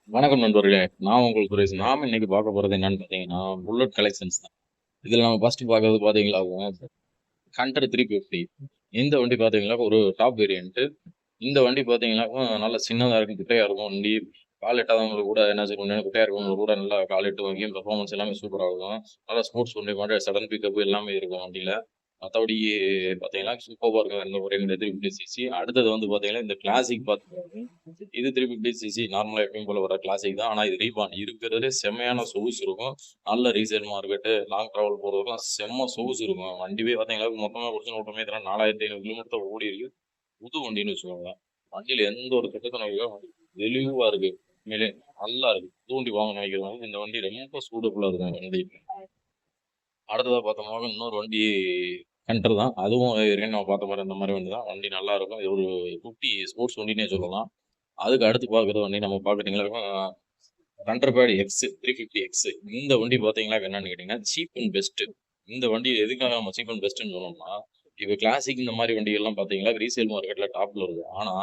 வணக்கம் நண்பர்களே. நான் உங்கள் சுரேஷ். நாம இன்னைக்கு பார்க்க போறது என்னன்னு பார்த்தீங்கன்னா, புல்லட் கலெக்ஷன்ஸ் தான். இதுல நம்ம ஃபர்ஸ்ட் பார்க்கறது பார்த்தீங்களா, ஹண்டர் 350. இந்த வண்டி பார்த்தீங்கன்னா, ஒரு டாப் வேரியன்ட். இந்த வண்டி பார்த்தீங்கன்னா, நல்ல சின்னதா இருக்கும், குட்டையா இருக்கும் வண்டி. கால் எட்டாதவங்களுக்கு கூட என்ன செய்யணும், குட்டையா இருக்கவங்களுக்கு கூட நல்லா கால் எட்டு வாங்கி பெர்ஃபார்மன்ஸ் எல்லாமே சூப்பரா இருக்கும். நல்லா ஸ்போர்ட்ஸ் வண்டி மாதிரி சடன் பிக்கப் எல்லாமே இருக்கும் வண்டியில. மத்தபடி பார்த்தீங்கன்னா, சூப்பர்பா இருக்கும். இந்த ஒரு 350 சிசி. அடுத்தது வந்து பார்த்தீங்கன்னா, இந்த கிளாசிக் பார்த்துக்கோங்க. இது 350 சிசி நார்மலா எப்பயும் போல வர கிளாசிக் தான். ஆனா இது ரீபான். இருக்கிறதுலே செம்மையான சொகுசு இருக்கும். நல்ல ரீசேல் மார்க்கெட்டு, லாங் டிராவல் போறதுக்குலாம் செம்ம சொகுசு இருக்கும். வண்டியே பார்த்தீங்கன்னா, மொத்தமா ஒரிஜினல் ஓட்டமே இதெல்லாம் 4500 கிலோமீட்டர் ஓடியிருக்கு. புது வண்டின்னு வச்சுக்கோங்க. வண்டியில எந்த ஒரு கெட்டத்தனம் இல்ல. வண்டி தெளிவா இருக்கு. உண்மையிலே நல்லா இருக்கு. புது வண்டி வாங்கணும்னு நினைக்கிறவங்க இந்த வண்டி ரொம்ப சூட்டபுளா இருக்கும் வண்டி. அடுத்ததா பார்த்தோம்னா இன்னொரு வண்டி ஹண்டர் தான். அதுவும் ஏற்கனவே நம்ம பார்த்த மாரி அந்த மாரி வண்டி தான். வண்டி நல்லா இருக்கும். இது ஒரு குட்டி ஸ்போர்ட்ஸ் வண்டின்னே சொல்லலாம். அதுக்கு அடுத்து பார்க்குற வண்டி நம்ம பார்க்குறீங்களா, தண்டர்பேர்ட் எக்ஸ் 350 எக்ஸ். இந்த வண்டி பார்த்தீங்கன்னா என்னன்னு கேட்டீங்கன்னா, சீப் அண்ட் பெஸ்ட். இந்த வண்டி எதுக்காக நம்ம சீப் அண்ட் பெஸ்ட்ன்னு சொன்னோம்னா, இப்ப கிளாசிக் இந்த மாரி வண்டிகள்லாம் பார்த்தீங்கன்னா, ரீசேல் மார்க்கெட்ல டாப்ல இருக்கு. ஆனா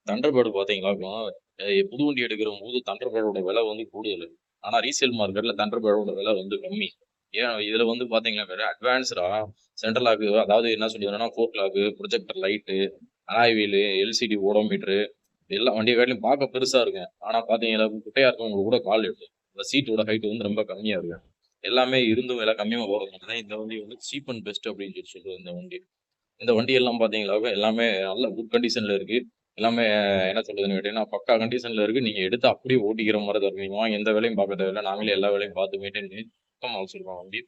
தண்டர்பேர்ட் பார்த்தீங்கன்னா, புது வண்டி எடுக்கிறம்போது தண்டர்பேர்டோட விலை வந்து கூடுதல். ஆனா ரீசேல் மார்க்கெட்ல தண்டர்பேர்டோட விலை வந்து கம்மி. ஏன் இதுல வந்து பார்த்தீங்கன்னா, வேற அட்வான்ஸ்டா சென்ட்ரல் லாக், அதாவது என்ன சொல்லிடுறேன்னா, fork lock, projector light, alloy wheel, LCD odometer, எல்லா வண்டிய காட்டிலும் பார்க்க பெருசா இருக்கும். ஆனா பார்த்தீங்கன்னா, குட்டையா இருக்கவங்களுக்கு கூட கால் எட்டும். இந்த சீட்டோட ஹைட் வந்து ரொம்ப கம்மியா இருக்கும். எல்லாமே இருந்தும் விலை கம்மியா போறதுனால தான் இந்த வண்டி வந்து சீப் அண்ட் பெஸ்ட் அப்படின்னு சொல்லி சொல்றது இந்த வண்டி. இந்த வண்டி எல்லாம் பார்த்தீங்கன்னாக்க எல்லாமே நல்ல குட் கண்டிஷன்ல இருக்கு. எல்லாமே என்ன சொல்றதுன்னு கேட்டீங்கன்னா, பக்கா கண்டிஷன்ல இருக்கு. நீங்க எடுத்து அப்படியே ஓட்டிக்கிற மாரி தான் இருக்கு. நீங்க வாங்கி எந்த வேலையும் பார்க்க தேவையில்ல. நாங்களே எல்லா வேலையும் பார்த்து மெயின்டெயின் பண்ணி சுத்தமா வச்சிருக்கோம் வண்டி.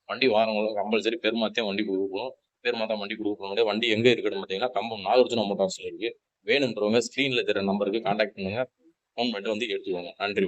வண்டி வாங்குறவங்களுக்கு கம்பல்சரி பேர் மாத்தியே வண்டி குடுக்கணும். பேர் மாத்தாம வண்டி குடுக்க முடியாது. வண்டி எங்க இருக்குன்னு பார்த்தீங்கன்னா, கம்பம் நாகார்ஜுனா மோட்டார்ஸ்ல இருக்கு. வேணுன்றவங்க ஸ்க்ரீன்ல தெரிற நம்பருக்கு கான்டாக்ட் பண்ணுங்க. ஃபோன் பண்ணிட்டு வந்து எடுத்துக்கோங்க. நன்றி.